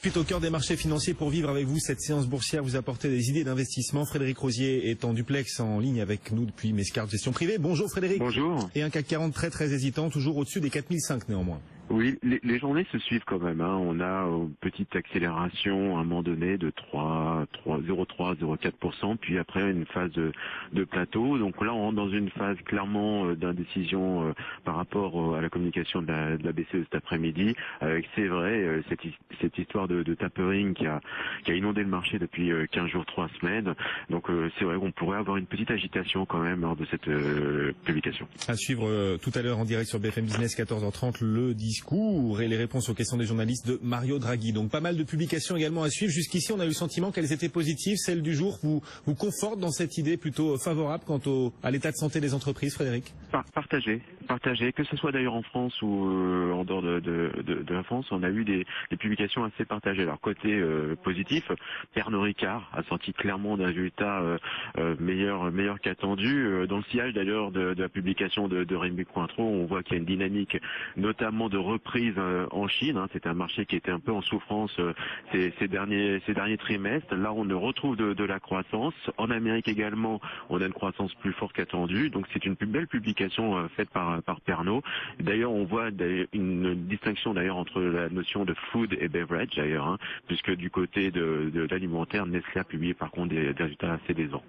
Suite au cœur des marchés financiers pour vivre avec vous cette séance boursière, vous apportez des idées d'investissement. Frédéric Rosier est en duplex en ligne avec nous depuis Mescart Gestion Privée. Bonjour Frédéric. Bonjour. Et un CAC 40 très hésitant, toujours au-dessus des 4005 néanmoins. Oui, les journées se suivent quand même. On a une petite accélération à un moment donné de 0,3-0,4%, puis après une phase de plateau. Donc là, on rentre dans une phase clairement d'indécision par rapport à la communication de la BCE cet après-midi. Avec, c'est vrai, cette histoire de tapering qui a inondé le marché depuis 15 jours, 3 semaines. Donc c'est vrai qu'on pourrait avoir une petite agitation quand même lors de cette publication. À suivre tout à l'heure en direct sur BFM Business 14h30 le discours et les réponses aux questions des journalistes de Mario Draghi. Donc pas mal de publications également à suivre. Jusqu'ici, on a eu le sentiment qu'elles étaient positives. Celle du jour vous conforte dans cette idée plutôt favorable quant à l'état de santé des entreprises, Frédéric? Partagé, que ce soit d'ailleurs en France ou en dehors de la France, on a eu des publications assez partagées. Alors côté positif, Pernod Ricard a sorti clairement d'un résultat meilleur qu'attendu. Dans le sillage d'ailleurs de la publication de Rémi Cointreau, on voit qu'il y a une dynamique notamment de reprise en Chine. C'est un marché qui était un peu en souffrance ces derniers trimestres. Là, on retrouve de la croissance. En Amérique également, on a une croissance plus forte qu'attendue. Donc c'est une plus belle publication faite par Pernod. D'ailleurs, on voit une distinction d'ailleurs entre la notion de food et beverage d'ailleurs, puisque du côté de l'alimentaire, Nestlé a publié par contre des résultats assez décevants.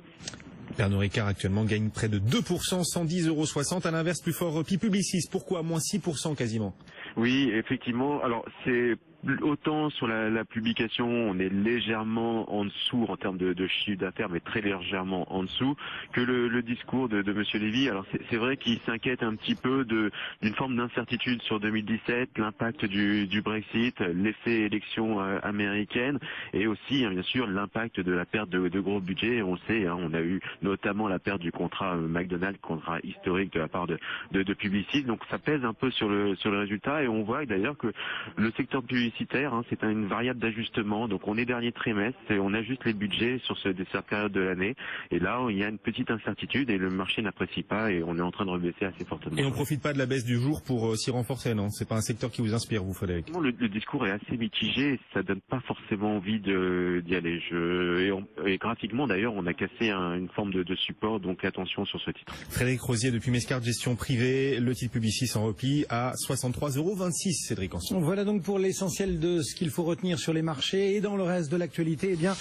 Pernod Ricard actuellement gagne près de 2%, 110,60 €. À l'inverse, plus fort Publicis. Pourquoi moins 6% quasiment? Oui, effectivement. Alors c'est autant sur la publication, on est légèrement en dessous en termes de chiffre d'affaires, mais très légèrement en dessous que le discours de Monsieur Lévy. Alors c'est vrai qu'il s'inquiète un petit peu d'une forme d'incertitude sur 2017, l'impact du Brexit, l'effet élection américaine, et aussi bien sûr l'impact de la perte de gros budgets. On le sait, on a eu notamment la perte du contrat McDonald's, contrat historique de la part de Publicis. Donc ça pèse un peu sur le résultat, et on voit d'ailleurs que le secteur publicitaire, c'est une variable d'ajustement. Donc on est dernier trimestre et on ajuste les budgets sur cette période de l'année. Et là, il y a une petite incertitude et le marché n'apprécie pas, et on est en train de rebaisser assez fortement. Et on profite pas de la baisse du jour pour s'y renforcer, non? C'est pas un secteur qui vous inspire, vous, Frédéric? Le discours est assez mitigé, ça donne pas forcément envie d'y aller. Et graphiquement d'ailleurs, on a cassé une forme de support, donc attention sur ce titre. Frédéric Rosier depuis Mescart Gestion Privée, le titre Publicis en repli à 63,26 €, Cédric Anson. Voilà donc pour l'essentiel de ce qu'il faut retenir sur les marchés, et dans le reste de l'actualité, eh bien